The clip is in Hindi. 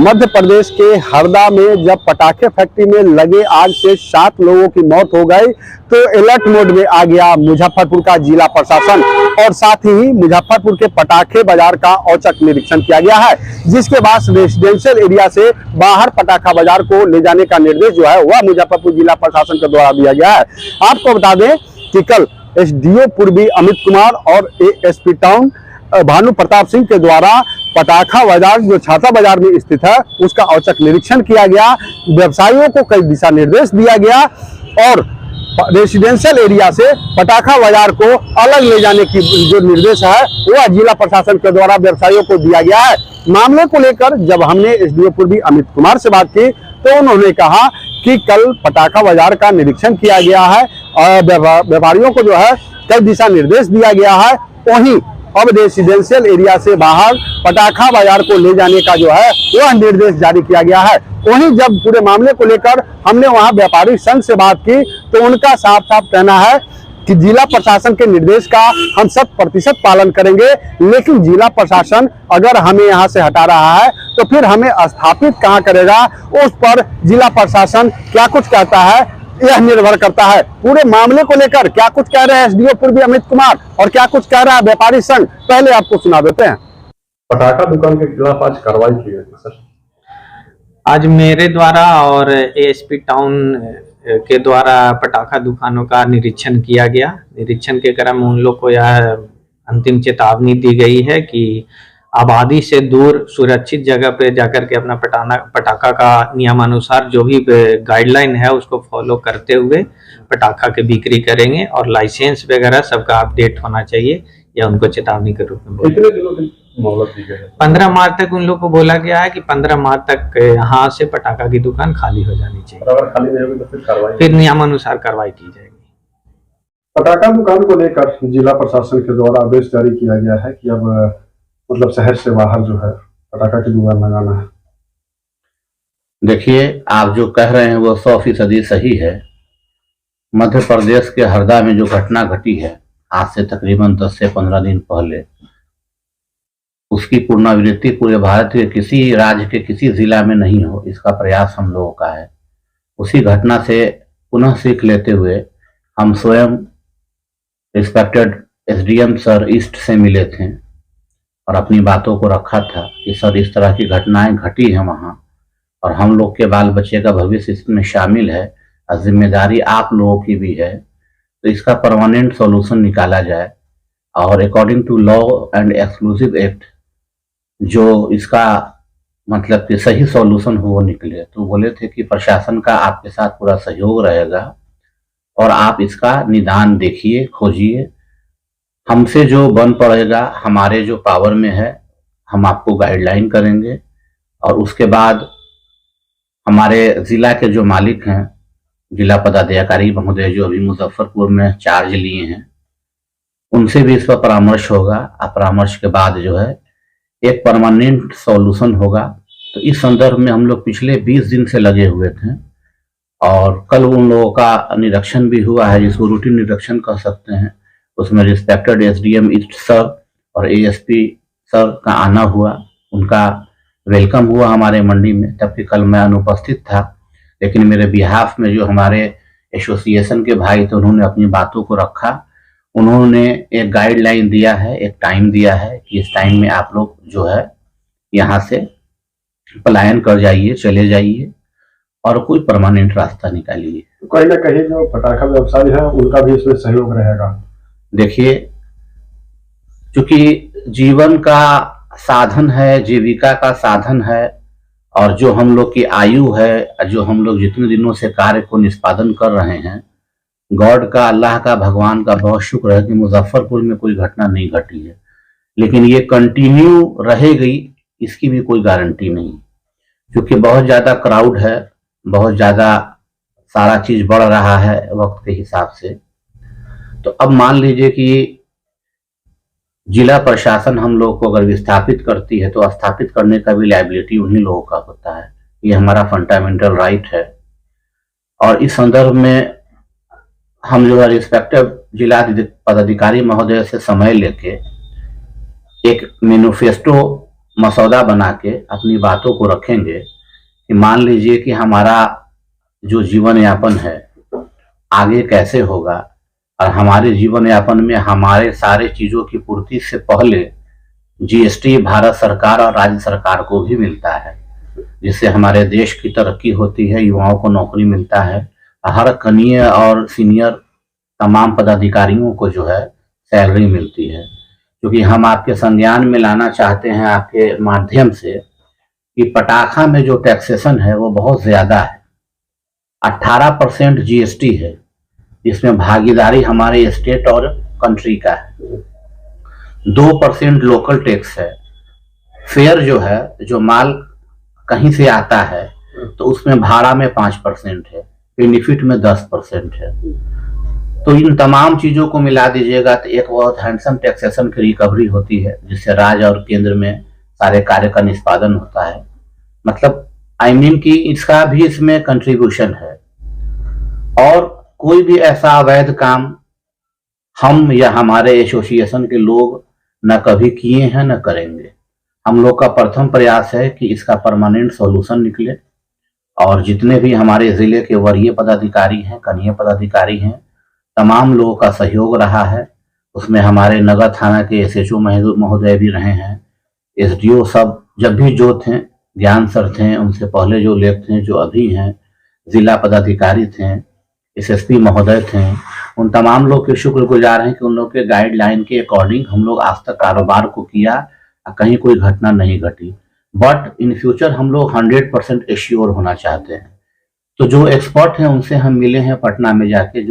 मध्य प्रदेश के हरदा में जब पटाखे फैक्ट्री में लगे आग से 7 लोगों की मौत हो गई तो अलर्ट मोड में आ गया मुजफ्फरपुर का जिला प्रशासन और साथ ही मुजफ्फरपुर के पटाखे बाजार का औचक निरीक्षण किया गया है, जिसके बाद रेसिडेंशियल एरिया से बाहर पटाखा बाजार को ले जाने का निर्देश जो है वह मुजफ्फरपुर जिला प्रशासन के द्वारा दिया गया है। आपको बता दें कि कल एसडीओ पूर्वी अमित कुमार और एएसपी टाउन भानु प्रताप सिंह के द्वारा पटाखा बाजार जो छाता बाजार में स्थित है उसका औचक निरीक्षण किया गया। व्यवसायियों को कई दिशा निर्देश दिया गया और रेसिडेंशियल एरिया से पटाखा बाजार को अलग ले जाने की जो निर्देश है वह जिला प्रशासन के द्वारा व्यवसायियों को दिया गया है। मामले को लेकर जब हमने एसडीओ पूर्वी अमित कुमार से बात की तो उन्होंने कहा कि कल पटाखा बाजार का निरीक्षण किया गया है और व्यापारियों को जो है कई दिशा निर्देश दिया गया है। वहीं अब रेसिडेंशियल एरिया से बाहर पटाखा बाजार को ले जाने का जो है वह निर्देश जारी किया गया है। वहीं जब पूरे मामले को लेकर हमने वहां व्यापारी संघ से बात की तो उनका साफ साफ कहना है कि जिला प्रशासन के निर्देश का हम 100% पालन करेंगे, लेकिन जिला प्रशासन अगर हमें यहां से हटा रहा है तो फिर हमें स्थापित कहां करेगा, उस पर जिला प्रशासन क्या कुछ कहता है यह निर्भर करता है। पूरे मामले को लेकर क्या कुछ कह रहे हैं एसडीओ पूर्वी अमित कुमार और क्या कुछ कह रहा है व्यापारी संघ, पहले आपको सुना देते हैं। पटाखा दुकान के खिलाफ आज कार्रवाई की गई सर। आज मेरे द्वारा और एएसपी टाउन के द्वारा पटाखा दुकानों का निरीक्षण किया गया। निरीक्षण के क्रम में उन लोग को यह अंतिम चेतावनी दी गई है कि आबादी से दूर सुरक्षित जगह पे जाकर के अपना पटाखा का नियमानुसार जो भी गाइडलाइन है उसको फॉलो करते हुए पटाखा की बिक्री करेंगे और लाइसेंस वगैरह सबका अपडेट होना चाहिए, या उनको चेतावनी के रूप में कितने दिनों की मोहलत दी गई है? 15 मार्च तक उन लोग को बोला गया है कि 15 मार्च तक यहाँ से पटाखा की दुकान खाली हो जानी चाहिए। अगर खाली नहीं होगी तो फिर नियमानुसार कार्रवाई की जाएगी। पटाखा दुकान को लेकर जिला प्रशासन के द्वारा आदेश जारी किया गया है कि अब मतलब शहर से बाहर जो है पटाखा की दुकान लगाना है। देखिए, आप जो कह रहे हैं वो 100% सही है। मध्य प्रदेश के हरदा में जो घटना घटी है आज से तकरीबन 10 से 15 दिन पहले, उसकी पुनरावृत्ति पूरे भारत के किसी राज्य के किसी जिला में नहीं हो, इसका प्रयास हम लोगों का है। उसी घटना से पुनः सीख लेते हुए हम स्वयं रिस्पेक्टेड एसडीएम सर ईस्ट से मिले थे और अपनी बातों को रखा था कि सर इस तरह की घटनाएं घटी हैं वहाँ और हम लोग के बाल बच्चे का भविष्य इसमें शामिल है और जिम्मेदारी आप लोगों की भी है, तो इसका परमानेंट सॉल्यूशन निकाला जाए और according to law and exclusive act जो इसका मतलब कि सही सॉल्यूशन हो वो निकले। तो बोले थे कि प्रशासन का आपके साथ पूरा सहयोग रहेगा और आप इसका निदान देखिए, खोजिए, हमसे जो बन पड़ेगा हमारे जो पावर में है हम आपको गाइडलाइन करेंगे और उसके बाद हमारे ज़िला के जो मालिक हैं, जिला पदाधिकारी महोदय जो अभी मुजफ्फरपुर में चार्ज लिए हैं, उनसे भी इस पर परामर्श होगा और परामर्श के बाद जो है एक परमानेंट सॉल्यूशन होगा। तो इस संदर्भ में हम लोग पिछले 20 दिन से लगे हुए थे और कल उन लोगों का निरीक्षण भी हुआ है, जिसको रूटीन निरीक्षण कह सकते हैं। उसमें रिस्पेक्टेड एसडीएम ईस्ट सर और एएसपी सर का आना हुआ, उनका वेलकम हुआ हमारे मंडी में, तबकि कल मैं अनुपस्थित था। लेकिन मेरे बिहाफ में जो हमारे एसोसिएशन के भाई थे उन्होंने अपनी बातों को रखा। उन्होंने एक गाइडलाइन दिया है, एक टाइम दिया है कि इस टाइम में आप लोग जो है यहाँ से पलायन कर जाइए, चले जाइए और कोई परमानेंट रास्ता निकालिए। तो कहीं ना कहीं जो पटाखा व्यवसायी है उनका भी इसमें सहयोग रहेगा। देखिए, चूंकि जीवन का साधन है, जीविका का साधन है और जो हम लोग की आयु है, जो हम लोग जितने दिनों से कार्य को निष्पादन कर रहे हैं, गॉड का, अल्लाह का, भगवान का बहुत शुक्र है कि मुजफ्फरपुर में कोई घटना नहीं घटी है। लेकिन ये कंटिन्यू रहेगी इसकी भी कोई गारंटी नहीं, क्योंकि बहुत ज़्यादा क्राउड है, बहुत ज़्यादा सारा चीज़ बढ़ रहा है वक्त के हिसाब से। तो अब मान लीजिए कि जिला प्रशासन हम लोग को अगर विस्थापित करती है तो स्थापित करने का भी लायबिलिटी उन्हीं लोगों का होता है। ये हमारा फंडामेंटल राइट है और इस संदर्भ में हम जो है रिस्पेक्टिव जिला पदाधिकारी महोदय से समय लेके एक मैनिफेस्टो मसौदा बना के अपनी बातों को रखेंगे कि मान लीजिए कि हमारा जो जीवन यापन है आगे कैसे होगा, और हमारे जीवन यापन में हमारे सारे चीजों की पूर्ति से पहले जीएसटी भारत सरकार और राज्य सरकार को भी मिलता है, जिससे हमारे देश की तरक्की होती है, युवाओं को नौकरी मिलता है, हर कनीय और सीनियर तमाम पदाधिकारियों को जो है सैलरी मिलती है। क्योंकि हम आपके संज्ञान में लाना चाहते हैं आपके माध्यम से कि पटाखा में जो टैक्सेशन है वो बहुत ज्यादा है। 18% जीएसटी है, जिसमें भागीदारी हमारे स्टेट और कंट्री का है। 2% लोकल टैक्स है। फेयर जो है, जो माल कहीं से आता है तो उसमें भाड़ा में 5% है, बेनिफिट में 10% है। तो इन तमाम चीजों को मिला दीजिएगा तो एक बहुत हैंडसम टैक्सेशन की रिकवरी होती है, जिससे राज्य और केंद्र में सारे कार्य का निष्पादन होता है। मतलब कि इसका भी इसमें कंट्रीब्यूशन है। और कोई भी ऐसा अवैध काम हम या हमारे एसोसिएशन के लोग न कभी किए हैं न करेंगे। हम लोग का प्रथम प्रयास है कि इसका परमानेंट सॉल्यूशन निकले, और जितने भी हमारे जिले के वरीय पदाधिकारी हैं, कनीय पदाधिकारी हैं, तमाम लोगों का सहयोग रहा है। उसमें हमारे नगर थाना के एसएचओ महोदय भी रहे हैं, एसडीओ सब जब भी जो थे, ज्ञान सर थे, उनसे पहले जो लेख थे, जो अभी हैं, जिला पदाधिकारी थे, एसएसपी महोदय थे, उन तमाम लोग के शुक्रगुजार हैं कि उन लोग के गाइडलाइन के अकॉर्डिंग हम लोग आज तक कारोबार को किया, कहीं कोई घटना नहीं घटी। बट इन फ्यूचर हम लोग 100% एश्योर होना चाहते हैं। तो जो एक्सपर्ट हैं उनसे हम मिले हैं पटना में जाके।